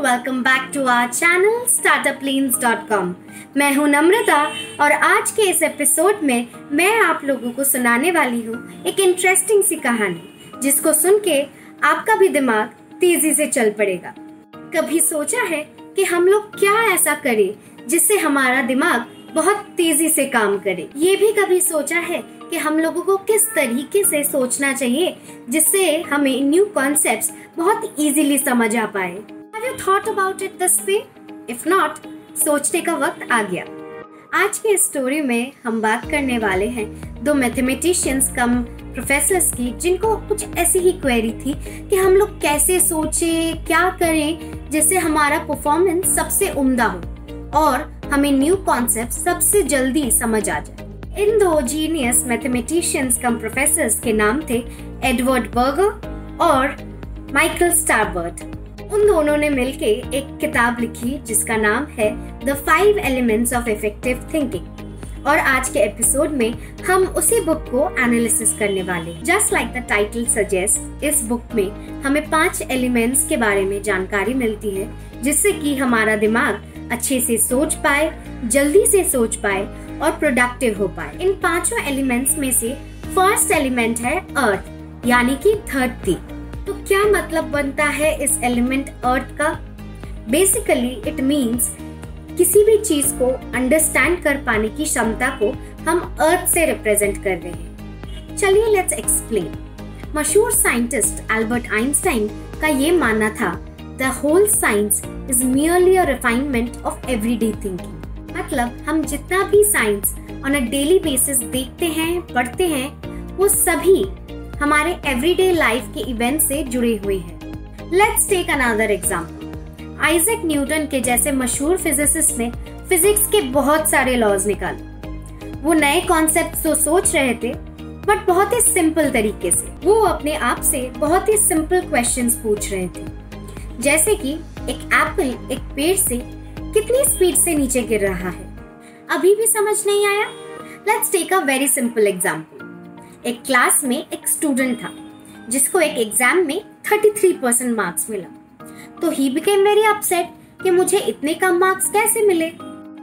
Welcome back to our channel startuplanes.com। मैं हूं नम्रता और आज के इस एपिसोड में मैं आप लोगों को सुनाने वाली हूं एक इंटरेस्टिंग सी कहानी जिसको सुन के आपका भी दिमाग तेजी से चल पड़ेगा। कभी सोचा है कि हम लोग क्या ऐसा करें जिससे हमारा दिमाग बहुत तेजी से काम करे? ये भी कभी सोचा है कि हम लोगों को किस तरीके से सोचना चाहिए जिससे हमें न्यू कॉन्सेप्ट्स बहुत इजीली समझ आ पाए? Have you thought about it this way? If not, सोचने का वक्त आ गया। आज के स्टोरी में हम बात करने वाले हैं दो मैथमेटिशियंस कम प्रोफेसर्स की, जिनको कुछ ऐसी ही क्वेरी थी कि हम लोग कैसे सोचे, क्या करें जिससे हमारा परफॉर्मेंस सबसे उम्दा हो और हमें न्यू कॉन्सेप्ट सबसे जल्दी समझ आ जाए। इन दो जीनियस मैथमेटिशियंस कम प्रोफेसर्स के नाम थे एडवर्ड बर्गर और माइकल स्टारबर्ट। उन दोनों ने मिलके एक किताब लिखी जिसका नाम है the 5 elements of effective thinking, और आज के एपिसोड में हम उसी बुक को एनालिसिस करने वाले हैं। Just like the title suggest, इस बुक में हमें 5 एलिमेंट्स के बारे में जानकारी मिलती है जिससे कि हमारा दिमाग अच्छे से सोच पाए, जल्दी से सोच पाए और प्रोडक्टिव हो पाए। इन 5 एलिमेंट्स में से फर्स्ट एलिमेंट है अर्थ, यानी कि धरती। तो क्या मतलब बनता है इस एलिमेंट अर्थ का? बेसिकली इट मीन्स किसी भी चीज को अंडरस्टैंड कर पाने की क्षमता को हम अर्थ से रिप्रेजेंट कर रहे हैं। चलिए लेट्स एक्सप्लेन। मशहूर साइंटिस्ट एल्बर्ट आइंस्टाइन का ये मानना था the whole science is merely a refinement of everyday thinking. मतलब हम जितना भी science on a daily basis देखते हैं, पढ़ते हैं, वो सभी हमारे एवरीडे लाइफ के इवेंट से जुड़े हुए हैं। Let's take another example. Isaac Newton के जैसे मशहूर फिजिसिस्ट ने फिजिक्स के बहुत सारे लॉज निकाले। वो नए कॉन्सेप्ट तो सोच रहे थे बट बहुत ही सिंपल तरीके से। वो अपने आप से बहुत ही सिंपल क्वेश्चंस पूछ रहे थे, जैसे कि एक एप्पल एक पेड़ से कितनी स्पीड से नीचे गिर रहा है। अभी भी समझ नहीं आया? Let's take a very simple example. एक क्लास में एक स्टूडेंट था जिसको एक एग्जाम में 33% मार्क्स मिला, तो ही बिकेम वेरी अपसेट कि मुझे इतने कम मार्क्स कैसे मिले।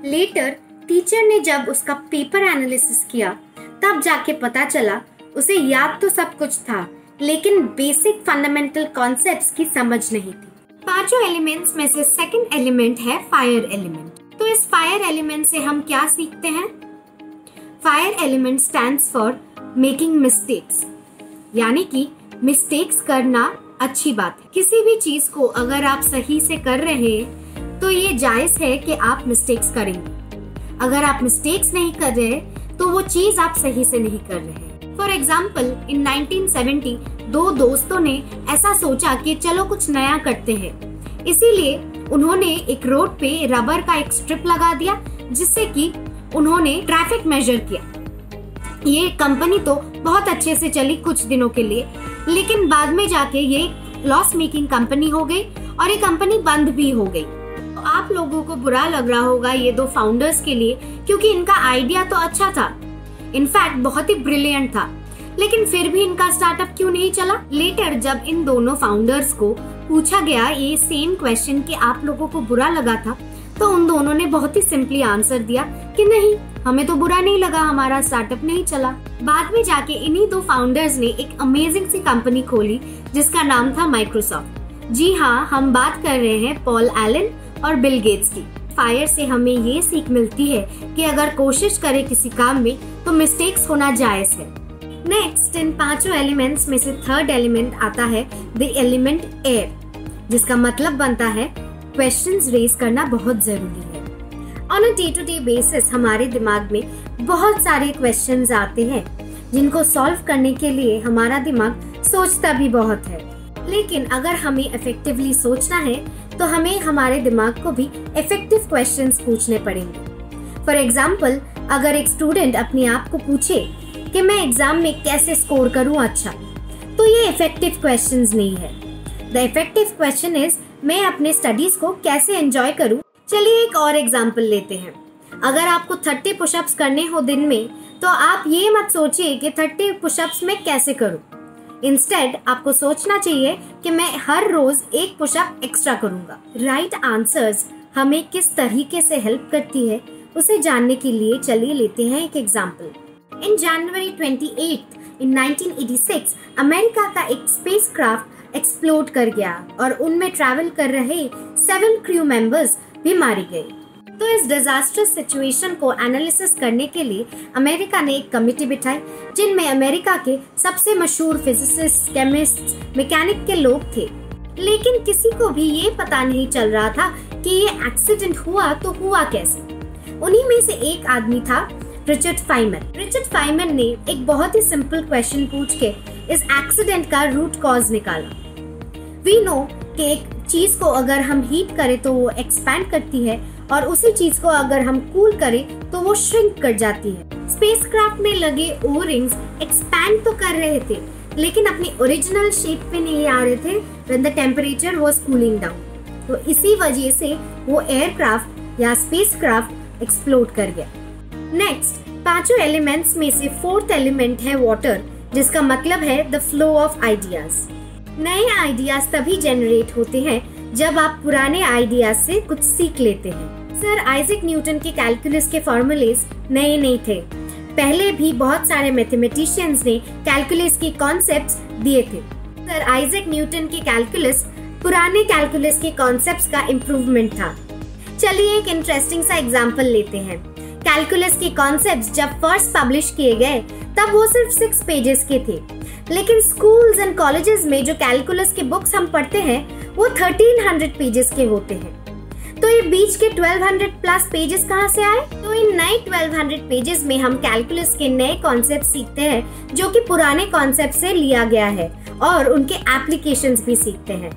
लेटर टीचर ने जब उसका पेपर एनालिसिस किया तब जाके पता चला उसे याद तो सब कुछ था लेकिन बेसिक फंडामेंटल कॉन्सेप्ट्स की समझ नहीं थी। 5 एलिमेंट्स में से सेकंड एलिमेंट है फायर एलिमेंट। तो इस फायर एलिमेंट से हम क्या सीखते हैं? Fire element stands for making mistakes, यानी कि मिस्टेक्स करना अच्छी बात है। किसी भी चीज को अगर आप सही से कर रहे हैं तो ये जायज है कि आप मिस्टेक्स करेंगे। अगर आप मिस्टेक्स नहीं कर रहे तो वो चीज आप सही से नहीं कर रहे। फॉर एग्जाम्पल इन 1970 दो दोस्तों ने ऐसा सोचा कि चलो कुछ नया करते हैं, इसीलिए उन्होंने एक रोड पे रबर का एक स्ट्रिप लगा दिया जिससे कि उन्होंने ट्रैफिक मेजर किया। ये कंपनी तो बहुत अच्छे से चली कुछ दिनों के लिए, लेकिन बाद में जाके ये लॉस मेकिंग कंपनी हो गई और ये कंपनी बंद भी हो गई। तो आप लोगों को बुरा लग रहा होगा ये दो फाउंडर्स के लिए, क्योंकि इनका आइडिया तो अच्छा था, इनफैक्ट बहुत ही ब्रिलियंट था, लेकिन फिर भी इनका स्टार्टअप क्यों नहीं चला? लेटर जब इन दोनों फाउंडर्स को पूछा गया ये सेम क्वेश्चन कि आप लोगों को बुरा लगा था, तो उन दोनों ने बहुत ही सिंपली आंसर दिया कि नहीं, हमें तो बुरा नहीं लगा, हमारा स्टार्टअप नहीं चला। बाद में जाके इन्हीं दो फाउंडर्स ने एक अमेजिंग सी कंपनी खोली जिसका नाम था माइक्रोसॉफ्ट। जी हाँ, हम बात कर रहे हैं पॉल एलन और बिल गेट्स की। फायर से हमें ये सीख मिलती है कि अगर कोशिश करें किसी काम में तो मिस्टेक्स होना जायज है। नेक्स्ट इन 5 एलिमेंट्स में से थर्ड एलिमेंट आता है द एलिमेंट एयर, जिसका मतलब बनता है क्वेश्चंस रेज करना बहुत जरूरी है। On a day to day basis हमारे दिमाग में बहुत सारे क्वेश्चंस आते हैं जिनको सॉल्व करने के लिए हमारा दिमाग सोचता भी बहुत है, लेकिन अगर हमें इफेक्टिवली सोचना है तो हमें हमारे दिमाग को भी इफेक्टिव क्वेश्चंस पूछने पड़ेंगे। फॉर एग्जाम्पल, अगर एक स्टूडेंट अपने आप को पूछे कि मैं एग्जाम में कैसे स्कोर करूं अच्छा, तो ये इफेक्टिव क्वेश्चंस नहीं है। द इफेक्टिव क्वेश्चन इज मैं अपने स्टडीज को कैसे एंजॉय करूं। चलिए एक और एग्जाम्पल लेते हैं। अगर आपको 30 पुशअप्स करने हो दिन में, तो आप ये मत सोचिए कि 30 पुशअप्स मैं कैसे करूं। इंस्टेड आपको सोचना चाहिए कि मैं हर रोज एक पुशअप एक्स्ट्रा करूंगा। राइट आंसर्स हमें किस तरीके से हेल्प करती है उसे जानने के लिए चलिए लेते हैं एक एग्जाम्पल। इन जनवरी 28 इन 1986 अमेरिका का एक स्पेसक्राफ्ट एक्सप्लोड कर गया और उनमें ट्रैवल कर रहे 7 क्रू मेंबर्स भी मारे गए। तो इस डिजास्टर्स सिचुएशन को एनालिसिस करने के लिए अमेरिका ने एक कमेटी बिठाई जिनमें अमेरिका के सबसे मशहूर फिजिसिस्ट, केमिस्ट, मैकेनिक के लोग थे। लेकिन किसी को भी ये पता नहीं चल रहा था कि ये एक्सीडेंट हुआ तो हुआ कैसे। उन्हीं में से एक आदमी था रिचर्ड फाइमन। रिचर्ड फाइमन ने एक बहुत ही सिंपल क्वेश्चन पूछ के इस एक्सीडेंट का रूट कॉज निकाला। वी नो कि एक चीज को अगर हम हीट करें तो वो एक्सपैंड करती है और उसी चीज को अगर हम कूल करें तो वो श्रिंक कर जाती है। स्पेसक्राफ्ट में लगे ओ-रिंग्स एक्सपैंड तो कर रहे थे लेकिन अपनी ओरिजिनल शेप पे नहीं आ रहे थे when the temperature was cooling down. तो इसी वजह से वो एयरक्राफ्ट या स्पेसक्राफ्ट एक्सप्लोड कर गया। नेक्स्ट, 5 एलिमेंट्स में से 4th एलिमेंट है वाटर, जिसका मतलब है द फ्लो ऑफ आइडियाज। नए आइडियाज तभी जनरेट होते हैं जब आप पुराने आइडियाज से कुछ सीख लेते हैं। सर आइजैक न्यूटन के कैलकुलस के फॉर्मूलेस नए नहीं थे। पहले भी बहुत सारे मैथमेटिशियंस ने कैलकुलस की कॉन्सेप्ट्स दिए थे। सर आइजैक न्यूटन के कैलकुलस पुराने कैलकुलस के कॉन्सेप्ट्स का इम्प्रूवमेंट था। चलिए एक इंटरेस्टिंग सा एग्जांपल लेते हैं। कैलकुलस के कॉन्सेप्ट्स जब फर्स्ट पब्लिश किए गए तब वो सिर्फ 6 पेजेस के थे, लेकिन स्कूल्स एंड कॉलेजेस में जो कैलकुलस के बुक्स हम पढ़ते हैं वो 1300 पेजेस के होते हैं। तो ये बीच के 1200 प्लस पेजेस कहाँ से आए? तो इन नए 1200 पेजेस में हम कैलकुलस के नए कॉन्सेप्ट सीखते हैं जो कि पुराने कॉन्सेप्ट से लिया गया है और उनके एप्लीकेशंस भी सीखते हैं।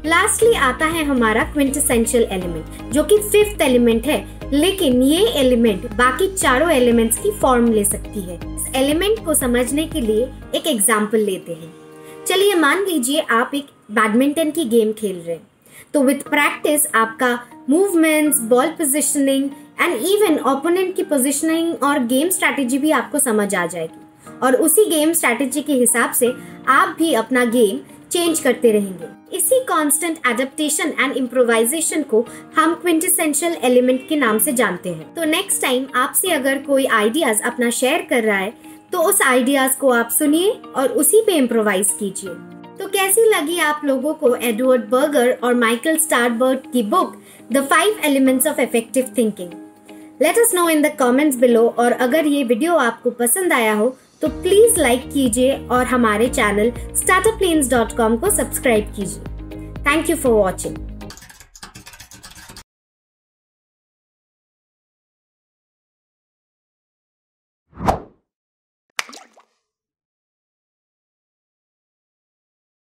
लास्टली आता है हमारा क्विंटेसेंशियल एलिमेंट जो कि 5th एलिमेंट है, लेकिन ये एलिमेंट बाकी चारों एलिमेंट्स की फॉर्म ले सकती है। इस एलिमेंट को समझने के लिए एक एग्जांपल लेते हैं। चलिए मान लीजिए आप एक बैडमिंटन की गेम खेल रहे हैं, तो विद प्रैक्टिस आपका movements, ball positioning and even opponent की पोजीशनिंग और गेम स्ट्रैटेजी भी आपको समझ आ जाएगी और उसी गेम स्ट्रैटेजी के हिसाब से आप भी अपना गेम चेंज करते रहेंगे। इसी कांस्टेंट एडेप्टेशन एंड इम्प्रोवाइजेशन को हम क्विंटेसेंशियल एलिमेंट के नाम से जानते हैं। तो नेक्स्ट टाइम आपसे अगर कोई आइडियाज अपना शेयर कर रहा है तो उस आइडियाज को आप सुनिए और उसी पे इम्प्रोवाइज कीजिए। तो कैसी लगी आप लोगों को एडवर्ड बर्गर और माइकल स्टारबर्ट की book the 5 elements of effective thinking? Let us know in the comments below. और अगर ये वीडियो आपको पसंद आया हो तो प्लीज लाइक कीजिए और हमारे चैनल startupplanes.com को सब्सक्राइब कीजिए। Thank you for watching.